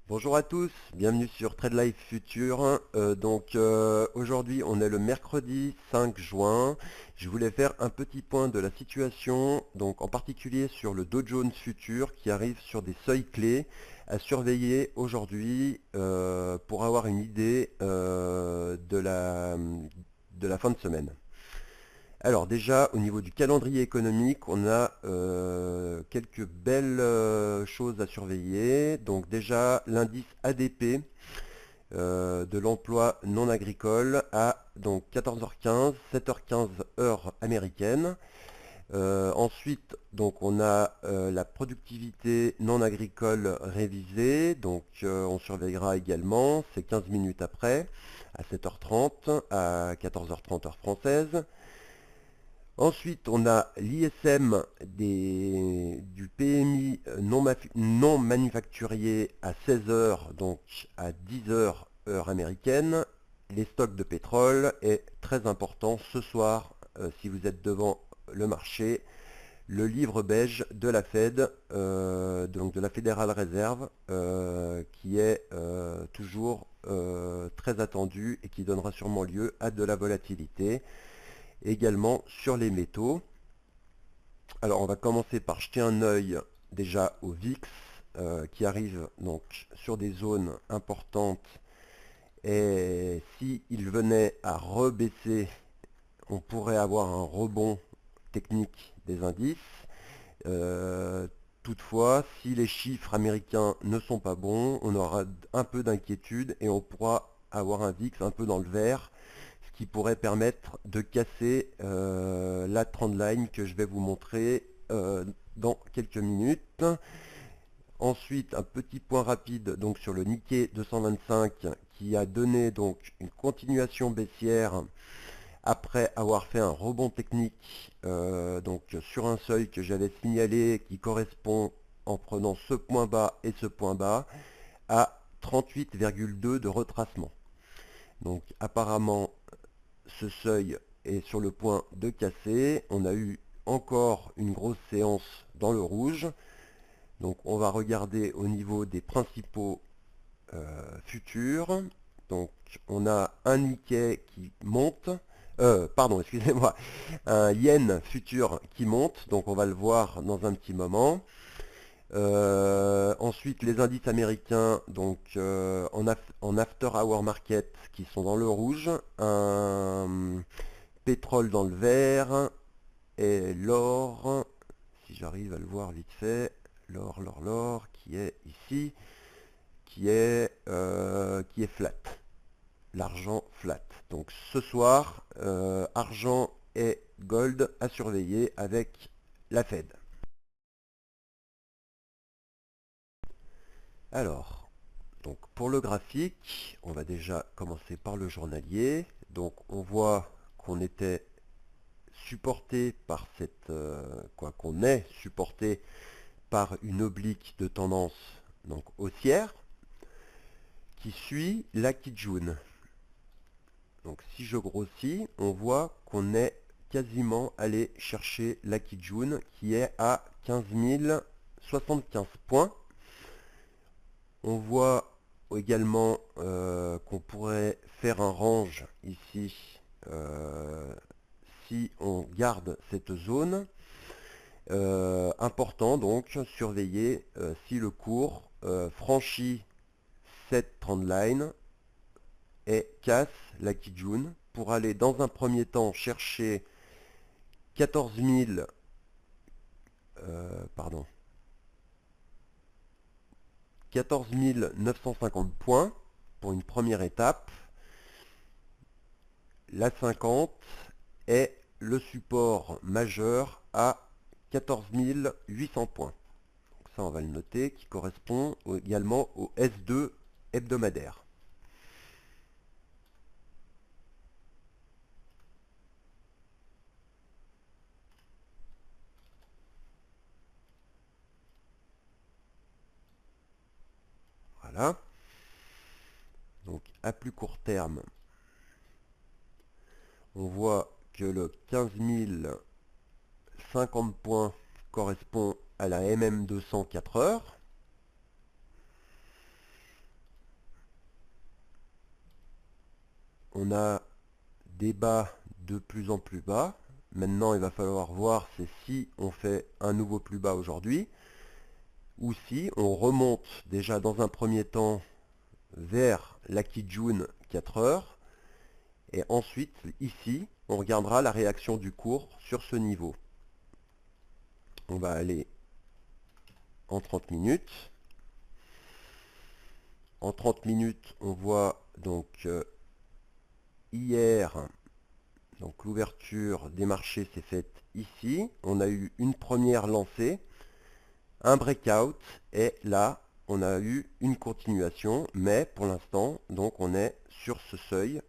Bonjour à tous, bienvenue sur Trade Life Future. Aujourd'hui on est le mercredi 5 juin. Je voulais faire un petit point de la situation, donc en particulier sur le Dow Jones Future qui arrive sur des seuils clés à surveiller aujourd'hui pour avoir une idée de la fin de semaine. Alors déjà, au niveau du calendrier économique, on a quelques belles choses à surveiller. Donc déjà, l'indice ADP de l'emploi non agricole à donc 14h15, 7h15 heure américaine. Ensuite, donc on a la productivité non agricole révisée. Donc on surveillera également, c'est 15 minutes après, à 7h30, à 14h30 heure française. Ensuite, on a l'ISM du PMI non manufacturier à 16 heures, donc à 10 heures heure américaine. Les stocks de pétrole est très important ce soir, si vous êtes devant le marché, le livre beige de la Fed, donc de la Federal Reserve, qui est toujours très attendu et qui donnera sûrement lieu à de la volatilité. Également sur les métaux. Alors on va commencer par jeter un œil déjà au VIX qui arrive donc sur des zones importantes, et si il venait à rebaisser, on pourrait avoir un rebond technique des indices. Toutefois, si les chiffres américains ne sont pas bons, on aura un peu d'inquiétude et on pourra avoir un VIX un peu dans le vert, ce qui pourrait permettre de casser la trendline que je vais vous montrer dans quelques minutes. Ensuite, un petit point rapide donc sur le Nikkei 225 qui a donné donc une continuation baissière après avoir fait un rebond technique donc sur un seuil que j'avais signalé qui correspond, en prenant ce point bas et ce point bas, à 38,2 de retracement. Donc apparemment ce seuil est sur le point de casser. On a eu encore une grosse séance dans le rouge. Donc on va regarder au niveau des principaux futurs. Donc on a un Nikkei qui monte. Pardon, excusez-moi. Un Yen futur qui monte. Donc on va le voir dans un petit moment. Ensuite, les indices américains, donc en after hour market, qui sont dans le rouge, un pétrole dans le vert, et l'or, si j'arrive à le voir vite fait, l'or, qui est ici, qui est flat, l'argent flat. Donc ce soir, argent et gold à surveiller avec la Fed. Alors, donc pour le graphique, on va déjà commencer par le journalier. Donc on voit qu'on était supporté par qu'on est supporté par une oblique de tendance donc haussière qui suit la Kijun. Donc si je grossis, on voit qu'on est quasiment allé chercher la Kijun qui est à 15 075 points. On voit également qu'on pourrait faire un range ici si on garde cette zone. Important donc, surveiller si le cours franchit cette trendline et casse la Kijun pour aller dans un premier temps chercher 14 000, pardon, 14 950 points pour une première étape. La 50 est le support majeur à 14 800 points. Donc ça, on va le noter, qui correspond également au S2 hebdomadaire. Voilà. Donc à plus court terme, on voit que le 15 050 points correspond à la MM200 4 heures. On a des bas de plus en plus bas. Maintenant, il va falloir voir si on fait un nouveau plus bas aujourd'hui ou si on remonte déjà dans un premier temps vers la Kijun 4 heures. Et ensuite, ici, on regardera la réaction du cours sur ce niveau. On va aller en 30 minutes. En 30 minutes, on voit donc hier, donc l'ouverture des marchés s'est faite ici. On a eu une première lancée, un breakout, et là, on a eu une continuation, mais pour l'instant, donc on est sur ce seuil.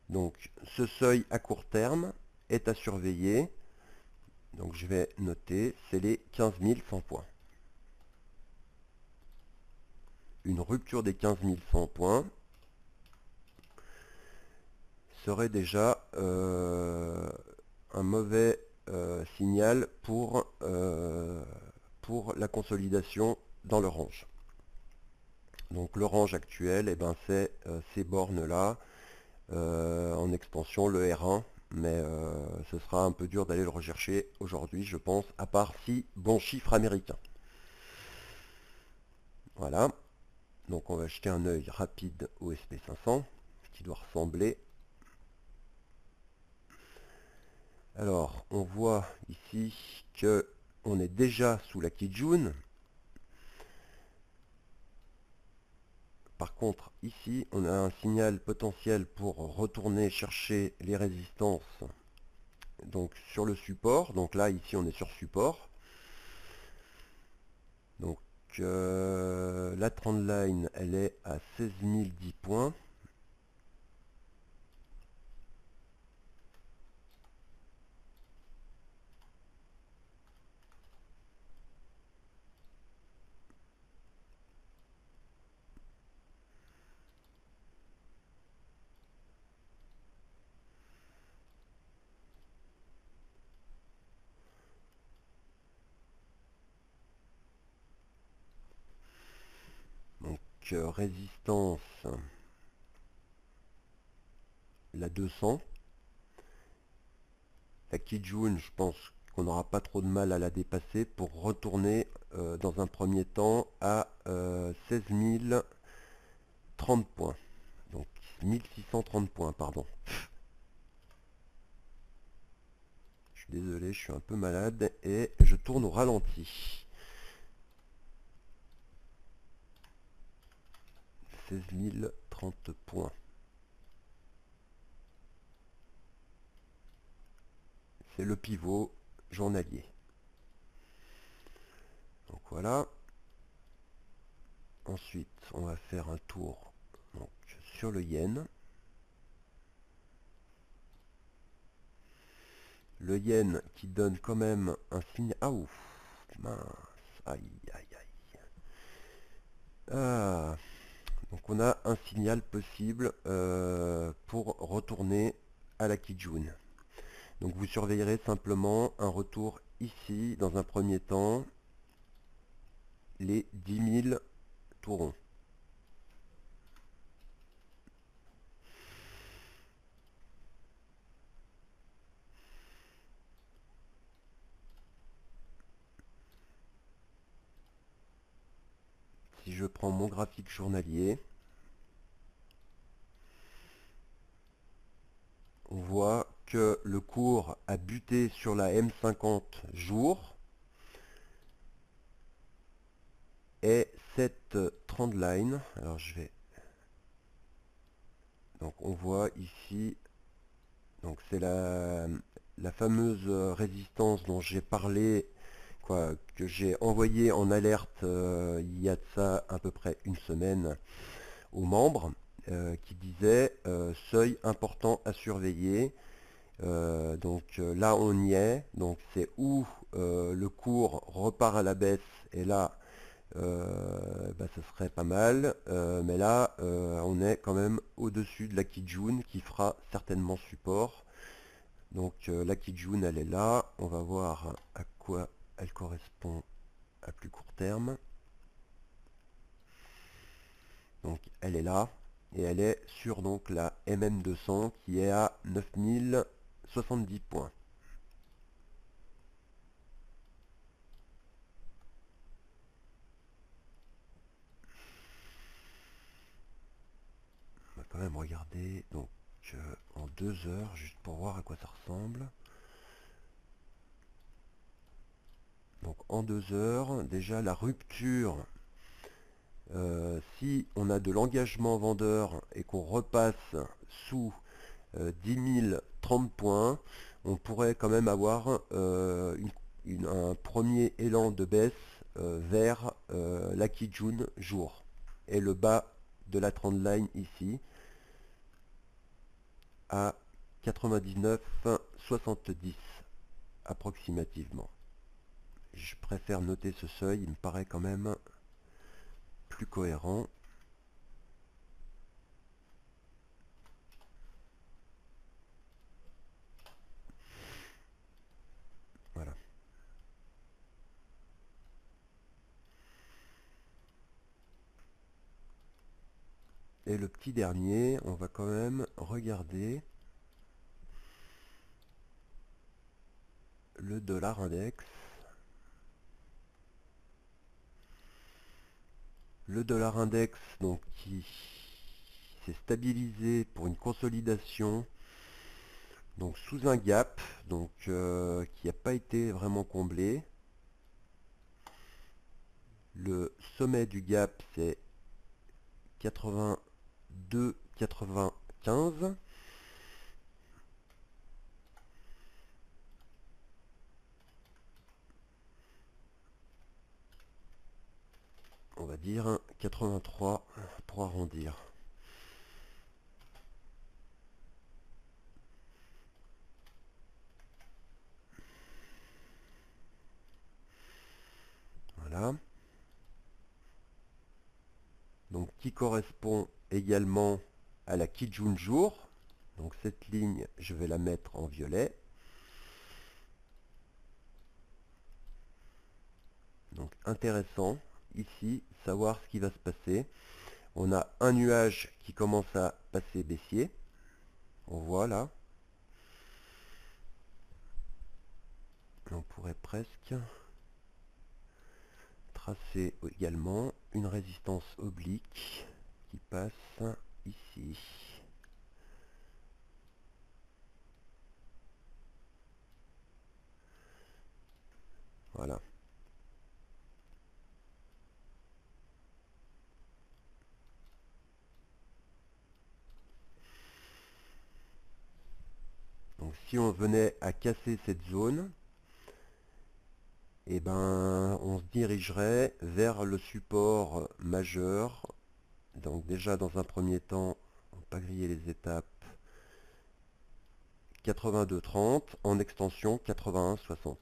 Donc ce seuil à court terme est à surveiller. Donc je vais noter, c'est les 15 100 points. Une rupture des 15 100 points serait déjà un mauvais signal pour la consolidation dans le range. Donc le range actuel, c'est ces bornes-là, en extension le R1, mais ce sera un peu dur d'aller le rechercher aujourd'hui, je pense, à part si bon chiffre américain. Voilà, donc on va jeter un œil rapide au SP500, qui doit ressembler. Alors, on voit ici que on est déjà sous la Kijun. Par contre, ici, on a un signal potentiel pour retourner chercher les résistances donc sur le support. Donc là, ici, on est sur support. Donc la trendline, elle est à 16 010 points. Résistance, la 200. La Kijun, je pense qu'on n'aura pas trop de mal à la dépasser pour retourner dans un premier temps à 16 030 points. Donc 1630 points, pardon. Je suis désolé, je suis un peu malade et je tourne au ralenti. 16 030 points. C'est le pivot journalier. Donc voilà. Ensuite, on va faire un tour donc, sur le yen. Le yen qui donne quand même un signe. Ah ouf, mince, aïe aïe aïe. Ah, donc on a un signal possible pour retourner à la Kijun. Donc vous surveillerez simplement un retour ici dans un premier temps, les 10 000 tourons. Si je prends mon graphique journalier, on voit que le cours a buté sur la M50 jours et cette trendline, alors je vais, donc on voit ici, donc c'est la fameuse résistance dont j'ai parlé, que j'ai envoyé en alerte il y a de ça à peu près une semaine aux membres, qui disait seuil important à surveiller. Donc là on y est, donc c'est où le cours repart à la baisse, et là ça serait pas mal, mais là on est quand même au dessus de la Kijun qui fera certainement support. Donc la Kijun, elle est là. On va voir à quoi elle correspond à plus court terme. Donc elle est là. Et elle est sur donc la MM200 qui est à 9070 points. On va quand même regarder donc en 2 heures, juste pour voir à quoi ça ressemble. Donc en 2 heures, déjà la rupture, si on a de l'engagement vendeur et qu'on repasse sous 10 030 points, on pourrait quand même avoir un premier élan de baisse vers la Kijun jour et le bas de la trendline ici à 99,70 approximativement. Je préfère noter ce seuil, il me paraît quand même plus cohérent. Voilà. Et le petit dernier, on va quand même regarder le dollar index. Le dollar index, donc, qui s'est stabilisé pour une consolidation, donc sous un gap, donc qui n'a pas été vraiment comblé. Le sommet du gap, c'est 82,95. On va dire 83 pour arrondir. Voilà. Donc qui correspond également à la Kijun jour. Donc cette ligne, je vais la mettre en violet. Donc intéressant ici, savoir ce qui va se passer. On a un nuage qui commence à passer baissier. On voit là. On pourrait presque tracer également une résistance oblique qui passe ici. Voilà. Donc si on venait à casser cette zone, eh ben, on se dirigerait vers le support majeur. Donc déjà dans un premier temps, on ne va pas griller les étapes, 82,30, en extension 81,60.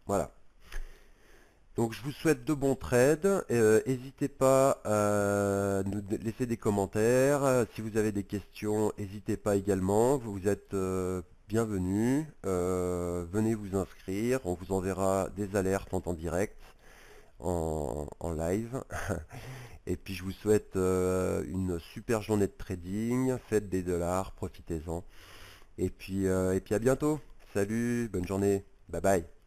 Voilà. Donc je vous souhaite de bons trades. N'hésitez pas à nous laisser des commentaires. Si vous avez des questions, n'hésitez pas également. Vous êtes bienvenus. Venez vous inscrire. On vous enverra des alertes en temps direct, en live. Et puis je vous souhaite une super journée de trading. Faites des dollars, profitez-en. Et puis à bientôt. Salut, bonne journée. Bye bye.